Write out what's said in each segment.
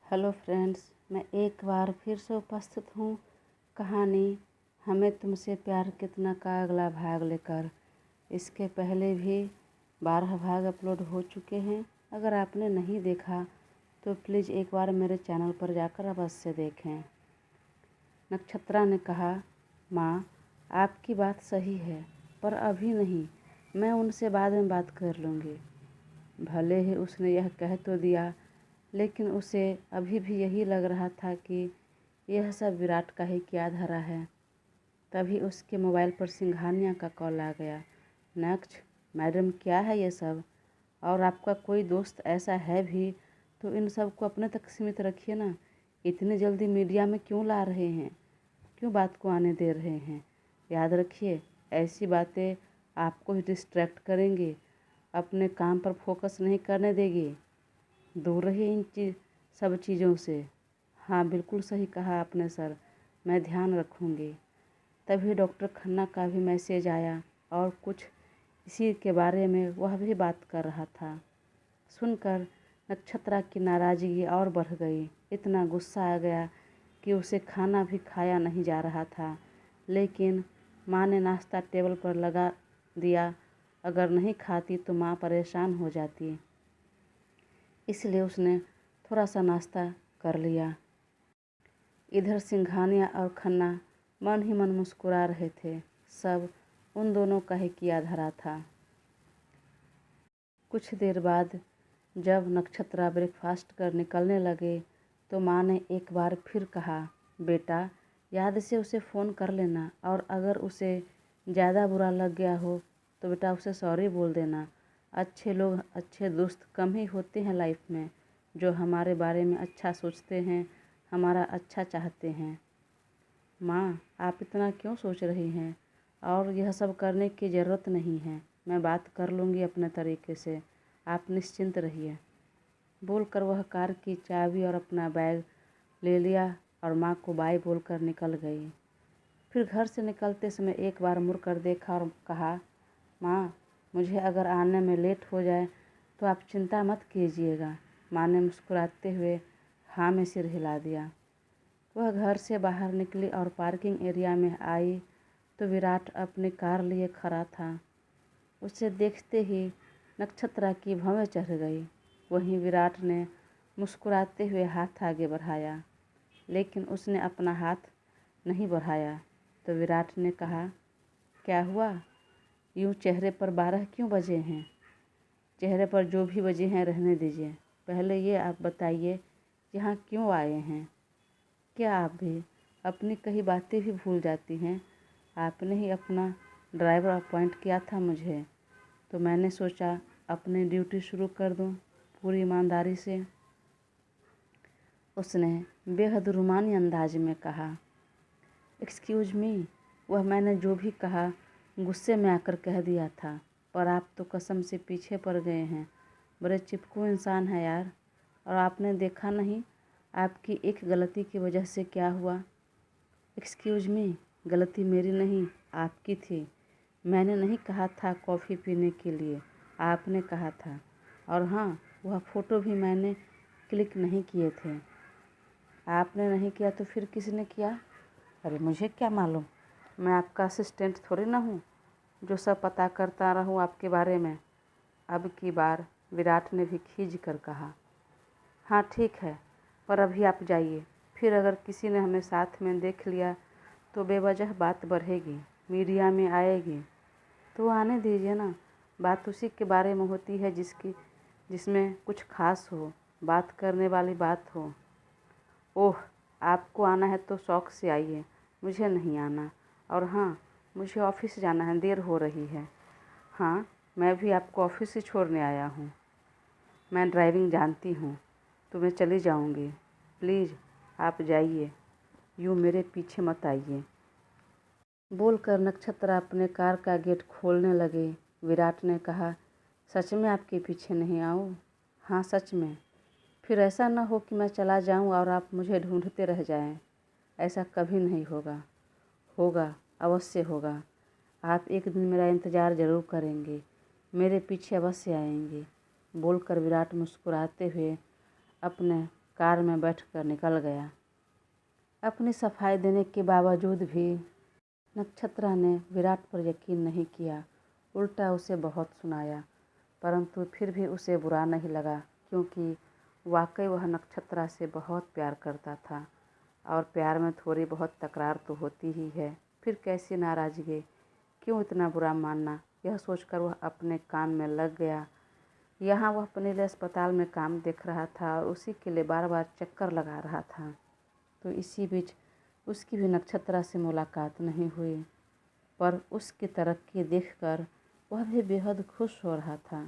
Hello friends, मैं एक बार फिर से उपस्थित हूँ कहानी हमें तुमसे प्यार कितना का अगला भाग लेकर। इसके पहले भी 12 भाग अपलोड हो चुके हैं। अगर आपने नहीं देखा तो प्लीज़ एक बार मेरे चैनल पर जाकर अवश्य देखें। नक्षत्रा ने कहा, माँ आपकी बात सही है, पर अभी नहीं, मैं उनसे बाद में बात कर लूँगी। भले ही उसने यह कह तो दिया, लेकिन उसे अभी भी यही लग रहा था कि यह सब विराट का ही किया धरा है। तभी उसके मोबाइल पर सिंघानिया का कॉल आ गया। नक्ष मैडम, क्या है ये सब? और आपका कोई दोस्त ऐसा है भी तो इन सब को अपने तक सीमित रखिए ना। इतनी जल्दी मीडिया में क्यों ला रहे हैं? क्यों बात को आने दे रहे हैं? याद रखिए, ऐसी बातें आपको ही डिस्ट्रैक्ट करेंगी, अपने काम पर फोकस नहीं करने देगी। दूर रहिए इन सब चीज़ों से। हाँ, बिल्कुल सही कहा आपने सर, मैं ध्यान रखूँगी। तभी डॉक्टर खन्ना का भी मैसेज आया और कुछ इसी के बारे में वह भी बात कर रहा था। सुनकर नक्षत्रा की नाराज़गी और बढ़ गई। इतना गुस्सा आ गया कि उसे खाना भी खाया नहीं जा रहा था। लेकिन माँ ने नाश्ता टेबल पर लगा दिया। अगर नहीं खाती तो माँ परेशान हो जाती, इसलिए उसने थोड़ा सा नाश्ता कर लिया। इधर सिंघानिया और खन्ना मन ही मन मुस्कुरा रहे थे। सब उन दोनों का ही किया धरा था। कुछ देर बाद जब नक्षत्रा ब्रेकफास्ट कर निकलने लगे तो माँ ने एक बार फिर कहा, बेटा याद से उसे फ़ोन कर लेना, और अगर उसे ज़्यादा बुरा लग गया हो तो बेटा उसे सॉरी बोल देना। अच्छे लोग, अच्छे दोस्त कम ही होते हैं लाइफ में, जो हमारे बारे में अच्छा सोचते हैं, हमारा अच्छा चाहते हैं। माँ आप इतना क्यों सोच रही हैं? और यह सब करने की ज़रूरत नहीं है, मैं बात कर लूँगी अपने तरीके से, आप निश्चिंत रहिए। बोलकर वह कार की चाबी और अपना बैग ले लिया और माँ को बाय बोलकर निकल गई। फिर घर से निकलते समय एक बार मुड़ कर देखा और कहा, माँ मुझे अगर आने में लेट हो जाए तो आप चिंता मत कीजिएगा। माँ ने मुस्कुराते हुए हाँ में सिर हिला दिया। वह घर से बाहर निकली और पार्किंग एरिया में आई तो विराट अपनी कार लिए खड़ा था। उसे देखते ही नक्षत्रा की भवें चढ़ गई। वहीं विराट ने मुस्कुराते हुए हाथ आगे बढ़ाया, लेकिन उसने अपना हाथ नहीं बढ़ाया तो विराट ने कहा, क्या हुआ? यूँ चेहरे पर 12 क्यों बजे हैं? चेहरे पर जो भी बजे हैं रहने दीजिए। पहले ये आप बताइए, यहाँ क्यों आए हैं? क्या आप भी अपनी कई बातें भी भूल जाती हैं? आपने ही अपना ड्राइवर अपॉइंट किया था मुझे, तो मैंने सोचा अपनी ड्यूटी शुरू कर दूं पूरी ईमानदारी से। उसने बेहद रुमानी अंदाज में कहा। एक्सक्यूज़ मी, वह मैंने जो भी कहा गुस्से में आकर कह दिया था, पर आप तो कसम से पीछे पड़ गए हैं। बड़े चिपकू इंसान है यार। और आपने देखा नहीं आपकी एक गलती की वजह से क्या हुआ? एक्सक्यूज़ मी, गलती मेरी नहीं आपकी थी। मैंने नहीं कहा था कॉफ़ी पीने के लिए, आपने कहा था। और हाँ, वह फ़ोटो भी मैंने क्लिक नहीं किए थे। आपने नहीं किया तो फिर किसने किया? अरे मुझे क्या मालूम, मैं आपका असिस्टेंट थोड़ी ना हूँ जो सब पता करता रहूँ आपके बारे में। अब की बार विराट ने भी खींच कर कहा। हाँ ठीक है, पर अभी आप जाइए। फिर अगर किसी ने हमें साथ में देख लिया तो बेवजह बात बढ़ेगी, मीडिया में आएगी। तो आने दीजिए ना, बात उसी के बारे में होती है जिसमें कुछ खास हो, बात करने वाली बात हो। ओह, आपको आना है तो शौक़ से आइए, मुझे नहीं आना। और हाँ, मुझे ऑफिस जाना है, देर हो रही है। हाँ, मैं भी आपको ऑफिस से छोड़ने आया हूँ। मैं ड्राइविंग जानती हूँ, तो मैं चली जाऊँगी। प्लीज़ आप जाइए, यूँ मेरे पीछे मत आइए। बोलकर नक्षत्रा अपने कार का गेट खोलने लगे। विराट ने कहा, सच में आपके पीछे नहीं आऊँ? हाँ सच में। फिर ऐसा न हो कि मैं चला जाऊँ और आप मुझे ढूंढते रह जाएं। ऐसा कभी नहीं होगा। होगा, अवश्य होगा। आप एक दिन मेरा इंतज़ार ज़रूर करेंगे, मेरे पीछे अवश्य आएंगे। बोलकर विराट मुस्कुराते हुए अपने कार में बैठकर निकल गया। अपनी सफाई देने के बावजूद भी नक्षत्रा ने विराट पर यकीन नहीं किया, उल्टा उसे बहुत सुनाया। परंतु फिर भी उसे बुरा नहीं लगा, क्योंकि वाकई वह नक्षत्रा से बहुत प्यार करता था। और प्यार में थोड़ी बहुत तकरार तो होती ही है, फिर कैसी नाराज़गी, क्यों इतना बुरा मानना। यह सोचकर वह अपने काम में लग गया। यहाँ वह अपने लिए अस्पताल में काम देख रहा था और उसी के लिए बार बार चक्कर लगा रहा था। तो इसी बीच उसकी भी नक्षत्रा से मुलाकात नहीं हुई, पर उसकी तरक्की देखकर वह भी बेहद खुश हो रहा था।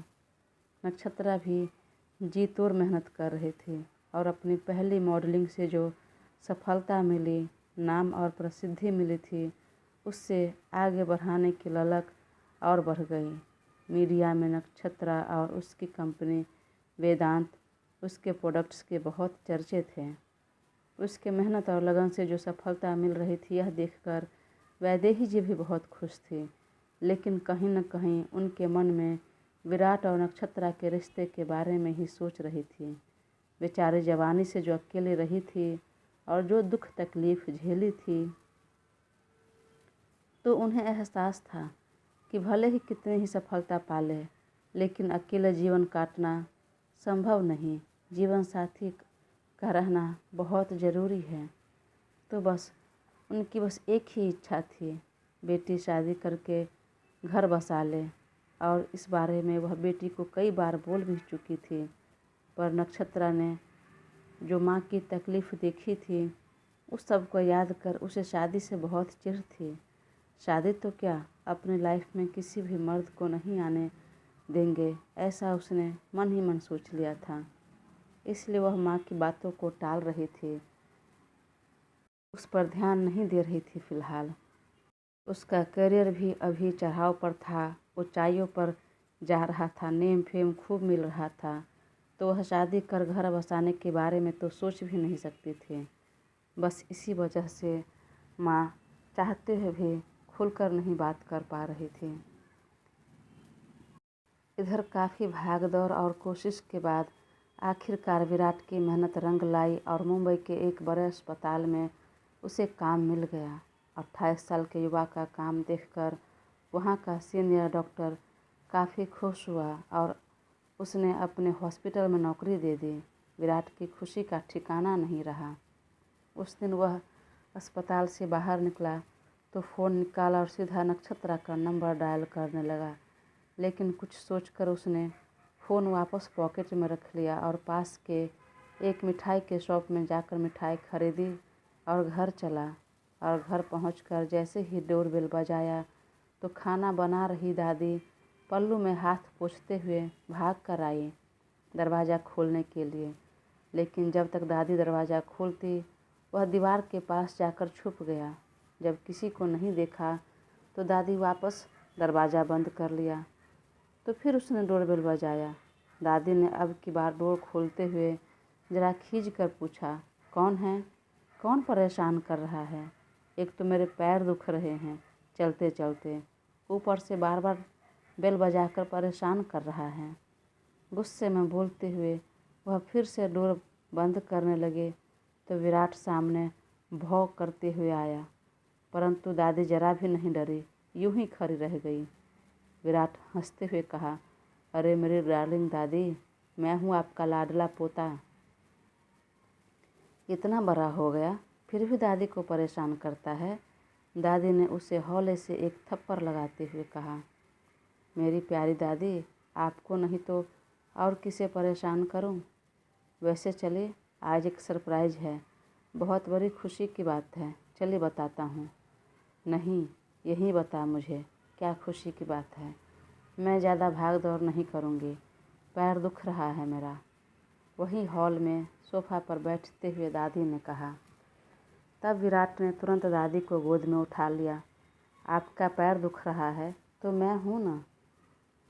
नक्षत्रा भी जी तोड़ मेहनत कर रही थी और अपनी पहली मॉडलिंग से जो सफलता मिली, नाम और प्रसिद्धि मिली थी, उससे आगे बढ़ाने की ललक और बढ़ गई। मीडिया में नक्षत्रा और उसकी कंपनी वेदांत, उसके प्रोडक्ट्स के बहुत चर्चे थे। उसके मेहनत और लगन से जो सफलता मिल रही थी, यह देखकर वैदेही जी भी बहुत खुश थी। लेकिन कहीं न कहीं उनके मन में विराट और नक्षत्रा के रिश्ते के बारे में ही सोच रही थी। बेचारी जवानी से जो अकेली रही थी और जो दुख तकलीफ़ झेली थी, तो उन्हें एहसास था कि भले ही कितनी ही सफलता पाले, लेकिन अकेले जीवन काटना संभव नहीं। जीवन साथी का रहना बहुत ज़रूरी है। तो बस उनकी एक ही इच्छा थी, बेटी शादी करके घर बसा ले। और इस बारे में वह बेटी को कई बार बोल भी चुकी थी, पर नक्षत्रा ने जो माँ की तकलीफ़ देखी थी, उस सब को याद कर उसे शादी से बहुत चिढ़ थी। शादी तो क्या, अपनी लाइफ में किसी भी मर्द को नहीं आने देंगे, ऐसा उसने मन ही मन सोच लिया था। इसलिए वह माँ की बातों को टाल रही थी, उस पर ध्यान नहीं दे रही थी फिलहाल। उसका करियर भी अभी चढ़ाव पर था, ऊंचाइयों पर जा रहा था, नेम फेम खूब मिल रहा था। तो वह शादी कर घर बसाने के बारे में तो सोच भी नहीं सकती थी। बस इसी वजह से माँ चाहते हुए भी खुलकर नहीं बात कर पा रही थी। इधर काफ़ी भागदौड़ और कोशिश के बाद आखिरकार विराट की मेहनत रंग लाई और मुंबई के एक बड़े अस्पताल में उसे काम मिल गया। 28 साल के युवा का काम देखकर वहाँ का सीनियर डॉक्टर काफ़ी खुश हुआ और उसने अपने हॉस्पिटल में नौकरी दे दी। विराट की खुशी का ठिकाना नहीं रहा। उस दिन वह अस्पताल से बाहर निकला तो फ़ोन निकाला और सीधा नक्षत्रा का नंबर डायल करने लगा, लेकिन कुछ सोचकर उसने फ़ोन वापस पॉकेट में रख लिया और पास के एक मिठाई के शॉप में जाकर मिठाई खरीदी और घर चला। और घर पहुंचकर जैसे ही डोरबेल बजाया तो खाना बना रही दादी पल्लू में हाथ पोंछते हुए भाग कर आई दरवाज़ा खोलने के लिए। लेकिन जब तक दादी दरवाज़ा खोलती, वह दीवार के पास जाकर छुप गया। जब किसी को नहीं देखा तो दादी वापस दरवाज़ा बंद कर लिया। तो फिर उसने डोरबेल बजाया। दादी ने अब की बार डोर खोलते हुए ज़रा खींच कर पूछा, कौन है? कौन परेशान कर रहा है? एक तो मेरे पैर दुख रहे हैं चलते चलते, ऊपर से बार बार बेल बजाकर परेशान कर रहा है। गुस्से में बोलते हुए वह फिर से डोर बंद करने लगे तो विराट सामने भौं करते हुए आया, परंतु दादी जरा भी नहीं डरी, यूं ही खड़ी रह गई। विराट हंसते हुए कहा, अरे मेरी डार्लिंग दादी, मैं हूँ आपका लाडला पोता। इतना बड़ा हो गया फिर भी दादी को परेशान करता है। दादी ने उसे हौले से एक थप्पड़ लगाते हुए कहा, मेरी प्यारी दादी, आपको नहीं तो और किसे परेशान करूं? वैसे चलिए, आज एक सरप्राइज़ है, बहुत बड़ी खुशी की बात है, चलिए बताता हूँ। नहीं, यही बता मुझे, क्या खुशी की बात है? मैं ज़्यादा भाग दौड़ नहीं करूँगी, पैर दुख रहा है मेरा। वही हॉल में सोफ़ा पर बैठते हुए दादी ने कहा। तब विराट ने तुरंत दादी को गोद में उठा लिया। आपका पैर दुख रहा है तो मैं हूँ ना।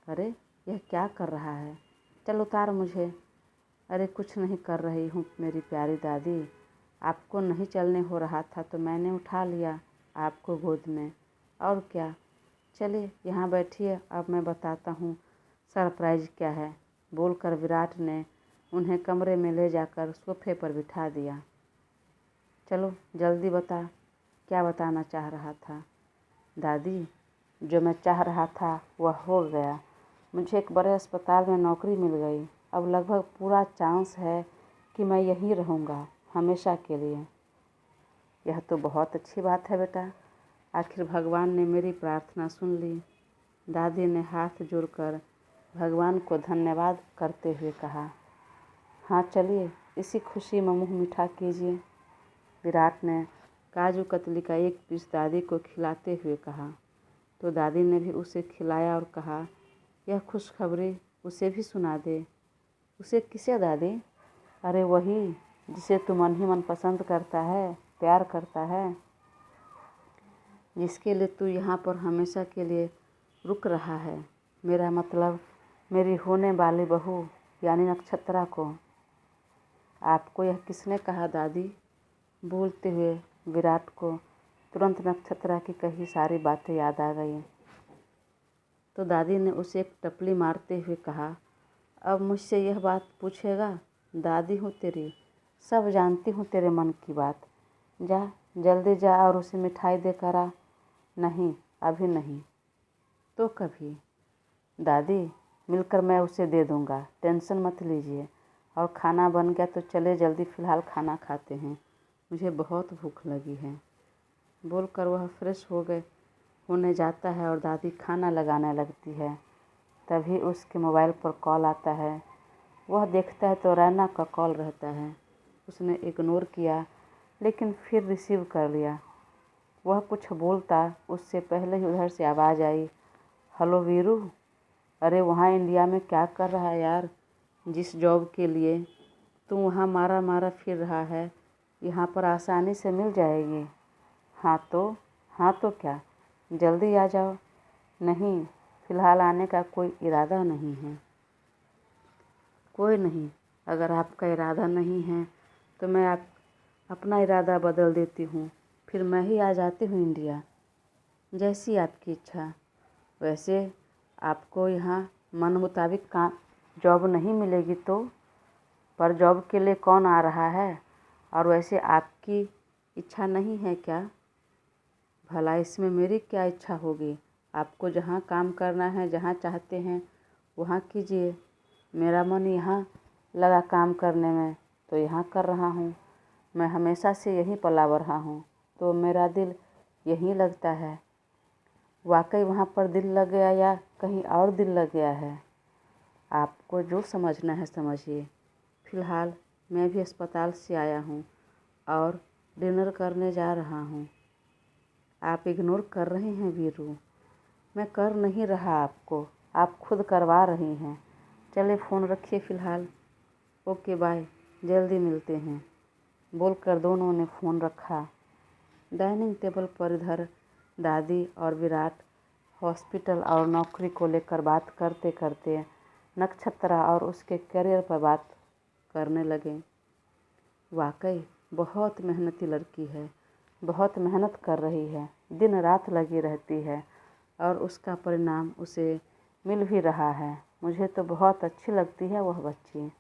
अरे यह क्या कर रहा है? चल उतार मुझे। अरे कुछ नहीं कर रही हूँ मेरी प्यारी दादी, आपको नहीं चलने हो रहा था तो मैंने उठा लिया आपको गोद में, और क्या। चलिए यहाँ बैठिए, अब मैं बताता हूँ सरप्राइज़ क्या है। बोलकर विराट ने उन्हें कमरे में ले जाकर सोफे पर बिठा दिया। चलो जल्दी बता, क्या बताना चाह रहा था? दादी, जो मैं चाह रहा था वह हो गया। मुझे एक बड़े अस्पताल में नौकरी मिल गई। अब लगभग पूरा चांस है कि मैं यहीं रहूँगा हमेशा के लिए। यह तो बहुत अच्छी बात है बेटा। आखिर भगवान ने मेरी प्रार्थना सुन ली। दादी ने हाथ जोड़कर भगवान को धन्यवाद करते हुए कहा। हाँ चलिए, इसी खुशी में मुँह मीठा कीजिए। विराट ने काजू कतली का एक पीस दादी को खिलाते हुए कहा। तो दादी ने भी उसे खिलाया और कहा, यह खुशखबरी उसे भी सुना दे। उसे किसे दादी? अरे वही जिसे तू मन ही मन पसंद करता है, प्यार करता है, जिसके लिए तू यहाँ पर हमेशा के लिए रुक रहा है। मेरा मतलब मेरी होने वाली बहू यानी नक्षत्रा को। आपको यह किसने कहा दादी? बोलते हुए विराट को तुरंत नक्षत्रा की कही सारी बातें याद आ गई। तो दादी ने उसे एक टपली मारते हुए कहा, अब मुझसे यह बात पूछेगा? दादी हूँ तेरी, सब जानती हूँ तेरे मन की बात। जा जल्दी जा और उसे मिठाई देकर आ। नहीं, अभी नहीं। तो कभी? दादी, मिलकर मैं उसे दे दूँगा, टेंशन मत लीजिए। और खाना बन गया तो चले जल्दी, फ़िलहाल खाना खाते हैं, मुझे बहुत भूख लगी है। बोलकर वह फ्रेश होने जाता है और दादी खाना लगाने लगती है। तभी उसके मोबाइल पर कॉल आता है। वह देखता है तो रैना का कॉल रहता है। उसने इग्नोर किया लेकिन फिर रिसीव कर लिया। वह कुछ बोलता उससे पहले ही उधर से आवाज़ आई, हेलो वीरू, अरे वहाँ इंडिया में क्या कर रहा है यार? जिस जॉब के लिए तू वहाँ मारा मारा फिर रहा है, यहाँ पर आसानी से मिल जाएगी। हाँ तो क्या, जल्दी आ जाओ। नहीं, फ़िलहाल आने का कोई इरादा नहीं है। कोई नहीं, अगर आपका इरादा नहीं है तो मैं अपना इरादा बदल देती हूँ, फिर मैं ही आ जाती हूँ इंडिया। जैसी आपकी इच्छा। वैसे आपको यहाँ मन मुताबिक काम जॉब नहीं मिलेगी तो, पर जॉब के लिए कौन आ रहा है? और वैसे आपकी इच्छा नहीं है क्या? भला इसमें मेरी क्या इच्छा होगी? आपको जहाँ काम करना है, जहाँ चाहते हैं वहाँ कीजिए। मेरा मन यहाँ लगा काम करने में तो यहाँ कर रहा हूँ। मैं हमेशा से यहीं पला बढ़ा हूँ तो मेरा दिल यहीं लगता है। वाकई वहाँ पर दिल लग गया या कहीं और दिल लग गया है? आपको जो समझना है समझिए। फ़िलहाल मैं भी अस्पताल से आया हूँ और डिनर करने जा रहा हूँ। आप इग्नोर कर रहे हैं वीरू। मैं कर नहीं रहा आपको, आप खुद करवा रही हैं। चले फ़ोन रखिए फ़िलहाल। ओके बाय, जल्दी मिलते हैं। बोलकर दोनों ने फ़ोन रखा। डाइनिंग टेबल पर इधर दादी और विराट हॉस्पिटल और नौकरी को लेकर बात करते करते नक्षत्रा और उसके करियर पर बात करने लगे। वाकई बहुत मेहनती लड़की है, बहुत मेहनत कर रही है, दिन रात लगी रहती है और उसका परिणाम उसे मिल भी रहा है। मुझे तो बहुत अच्छी लगती है वह बच्ची।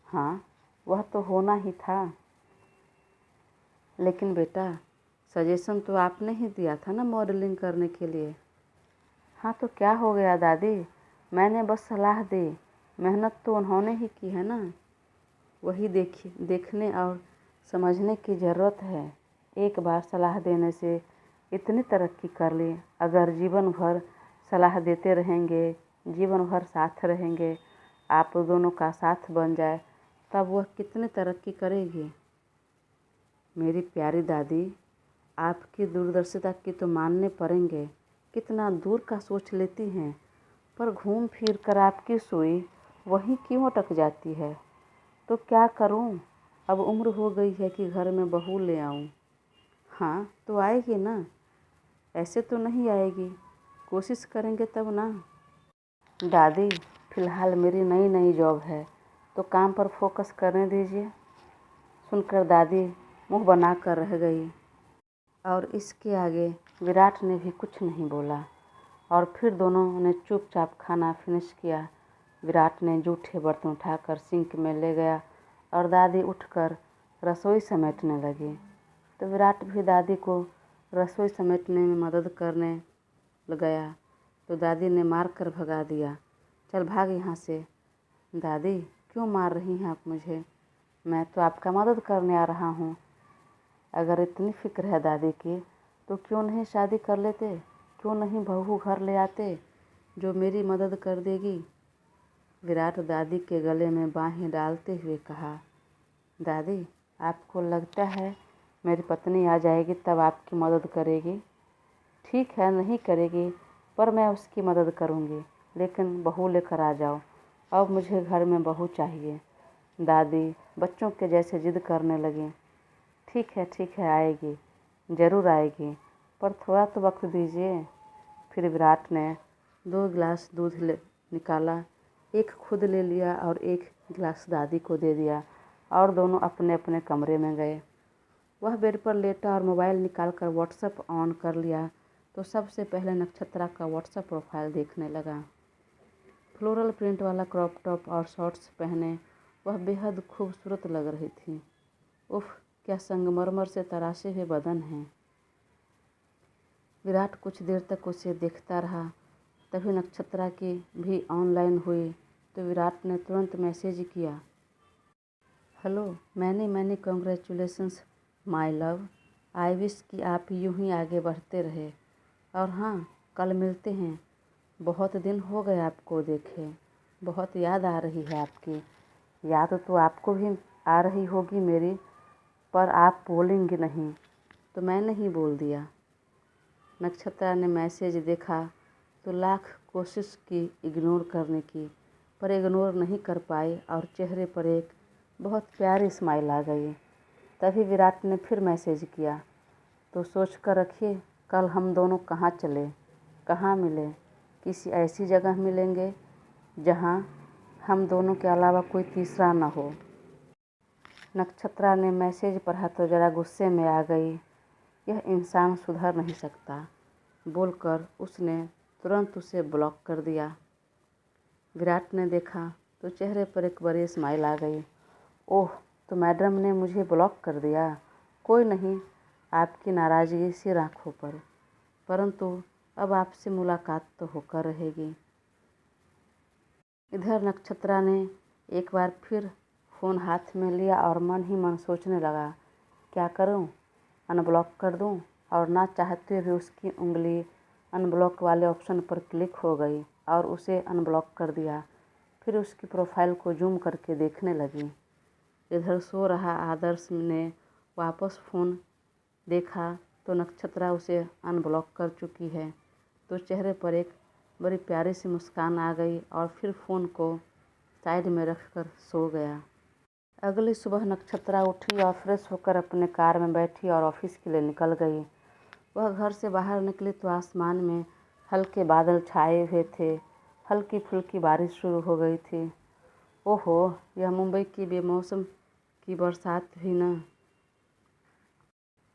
हाँ, वह तो होना ही था। लेकिन बेटा, सजेशन तो आपने ही दिया था ना मॉडलिंग करने के लिए। हाँ तो क्या हो गया दादी, मैंने बस सलाह दी, मेहनत तो उन्होंने ही की है ना। वही देखने और समझने की ज़रूरत है। एक बार सलाह देने से इतनी तरक्की कर ली, अगर जीवन भर सलाह देते रहेंगे, जीवन भर साथ रहेंगे, आप दोनों का साथ बन जाए, तब वह कितनी तरक्की करेगी। मेरी प्यारी दादी, आपकी दूरदर्शिता की तो मानने पड़ेंगे। कितना दूर का सोच लेती हैं, पर घूम फिर कर आपकी सुई वहीं क्यों अटक जाती है? तो क्या करूं? अब उम्र हो गई है कि घर में बहू ले आऊं। हाँ तो आएगी ना, ऐसे तो नहीं आएगी, कोशिश करेंगे तब ना। दादी, फ़िलहाल मेरी नई नई जॉब है तो काम पर फोकस करने दीजिए। सुनकर दादी मुंह बनाकर रह गई और इसके आगे विराट ने भी कुछ नहीं बोला और फिर दोनों ने चुपचाप खाना फिनिश किया विराट ने जूठे बर्तन उठाकर सिंक में ले गया और दादी उठकर रसोई समेटने लगी। तो विराट भी दादी को रसोई समेटने में मदद करने गया। तो दादी ने मार कर भगा दिया। चल भाग यहाँ से। दादी, क्यों मार रही हैं आप मुझे? मैं तो आपका मदद करने आ रहा हूँ। अगर इतनी फिक्र है दादी की तो क्यों नहीं शादी कर लेते? क्यों नहीं बहू घर ले आते जो मेरी मदद कर देगी? विराट दादी के गले में बाहें डालते हुए कहा, दादी, आपको लगता है मेरी पत्नी आ जाएगी तब आपकी मदद करेगी? ठीक है, नहीं करेगी, पर मैं उसकी मदद करूँगी, लेकिन बहू लेकर आ जाओ। अब मुझे घर में बहू चाहिए। दादी बच्चों के जैसे जिद करने लगी। ठीक है, आएगी, ज़रूर आएगी, पर थोड़ा तो वक्त दीजिए। फिर विराट ने 2 गिलास दूध निकाला, एक खुद ले लिया और एक गिलास दादी को दे दिया और दोनों अपने अपने कमरे में गए। वह बेड पर लेटा और मोबाइल निकालकर व्हाट्सएप ऑन कर लिया तो सबसे पहले नक्षत्रा का व्हाट्सएप प्रोफाइल देखने लगा। फ्लोरल प्रिंट वाला क्रॉप टॉप और शॉर्ट्स पहने वह बेहद खूबसूरत लग रही थी। उफ, क्या संगमरमर से तराशे हुए बदन है। विराट कुछ देर तक उसे देखता रहा। तभी नक्षत्रा की भी ऑनलाइन हुई तो विराट ने तुरंत मैसेज किया, hello, many congratulations my love. I wish कि आप यूं ही आगे बढ़ते रहे। और हाँ, कल मिलते हैं। बहुत दिन हो गए आपको देखे। बहुत याद आ रही है आपकी। याद तो आपको भी आ रही होगी मेरी, पर आप बोलेंगे नहीं तो मैंने ही बोल दिया। नक्षत्रा ने मैसेज देखा तो लाख कोशिश की इग्नोर करने की, पर इग्नोर नहीं कर पाई और चेहरे पर एक बहुत प्यारी स्माइल आ गई। तभी विराट ने फिर मैसेज किया, तो सोच कर रखिए कल हम दोनों कहाँ चले, कहाँ मिले। किसी ऐसी जगह मिलेंगे जहाँ हम दोनों के अलावा कोई तीसरा न हो। नक्षत्रा ने मैसेज पढ़ा तो ज़रा गुस्से में आ गई। यह इंसान सुधर नहीं सकता बोलकर उसने तुरंत उसे ब्लॉक कर दिया। विराट ने देखा तो चेहरे पर एक बड़ी स्माइल आ गई। ओह, तो मैडम ने मुझे ब्लॉक कर दिया। कोई नहीं, आपकी नाराज़गी सिर आँखों पर, परंतु अब आपसे मुलाकात तो होकर रहेगी। इधर नक्षत्रा ने एक बार फिर फ़ोन हाथ में लिया और मन ही मन सोचने लगा, क्या करूं? अनब्लॉक कर दूं? और ना चाहते हुए उसकी उंगली अनब्लॉक वाले ऑप्शन पर क्लिक हो गई और उसे अनब्लॉक कर दिया। फिर उसकी प्रोफाइल को जूम करके देखने लगी। इधर सो रहा आदर्श ने वापस फ़ोन देखा तो नक्षत्रा उसे अनब्लॉक कर चुकी है। तो चेहरे पर एक बड़ी प्यारी सी मुस्कान आ गई और फिर फ़ोन को साइड में रखकर सो गया। अगली सुबह नक्षत्रा उठी और फ्रेश होकर अपने कार में बैठी और ऑफिस के लिए निकल गई। वह घर से बाहर निकली तो आसमान में हल्के बादल छाए हुए थे। हल्की फुल्की बारिश शुरू हो गई थी। ओहो, यह मुंबई की बेमौसम की बरसात भी न।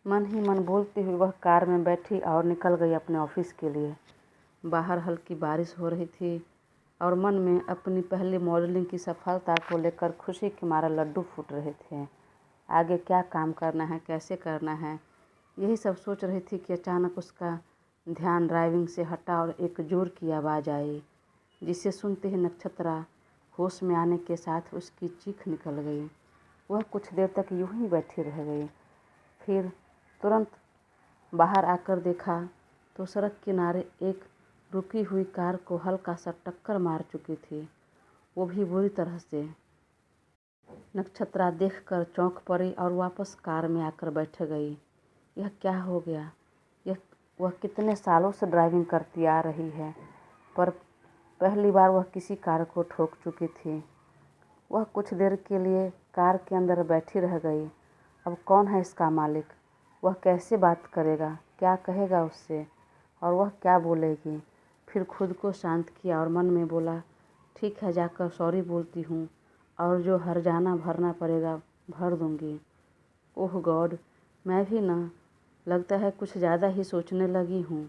मन ही मन बोलती हुई वह कार में बैठी और निकल गई अपने ऑफिस के लिए। बाहर हल्की बारिश हो रही थी और मन में अपनी पहली मॉडलिंग की सफलता को लेकर खुशी के मारे लड्डू फूट रहे थे। आगे क्या काम करना है, कैसे करना है, यही सब सोच रही थी कि अचानक उसका ध्यान ड्राइविंग से हटा और एक जोर की आवाज़ आई, जिसे सुनते ही नक्षत्रा होश में आने के साथ उसकी चीख निकल गई। वह कुछ देर तक यूं ही बैठी रह गई। फिर तुरंत बाहर आकर देखा तो सड़क किनारे एक रुकी हुई कार को हल्का सा टक्कर मार चुकी थी, वो भी बुरी तरह से। नक्षत्रा देखकर चौंक पड़ी और वापस कार में आकर बैठ गई। यह क्या हो गया? वह कितने सालों से ड्राइविंग करती आ रही है, पर पहली बार वह किसी कार को ठोक चुकी थी। वह कुछ देर के लिए कार के अंदर बैठी रह गई। अब कौन है इसका मालिक? वह कैसे बात करेगा? क्या कहेगा उससे? और वह क्या बोलेगी? फिर खुद को शांत किया और मन में बोला, ठीक है, जाकर सॉरी बोलती हूँ और जो हर्जाना भरना पड़ेगा भर दूँगी। ओह गॉड, मैं भी ना, लगता है कुछ ज़्यादा ही सोचने लगी हूँ।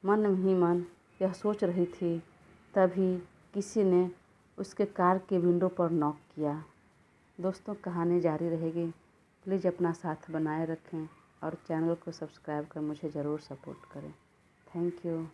मन ही मन यह सोच रही थी, तभी किसी ने उसके कार के विंडो पर नॉक किया। दोस्तों, कहानी जारी रहेगी। प्लीज़ अपना साथ बनाए रखें और चैनल को सब्सक्राइब कर मुझे ज़रूर सपोर्ट करें। Thank you.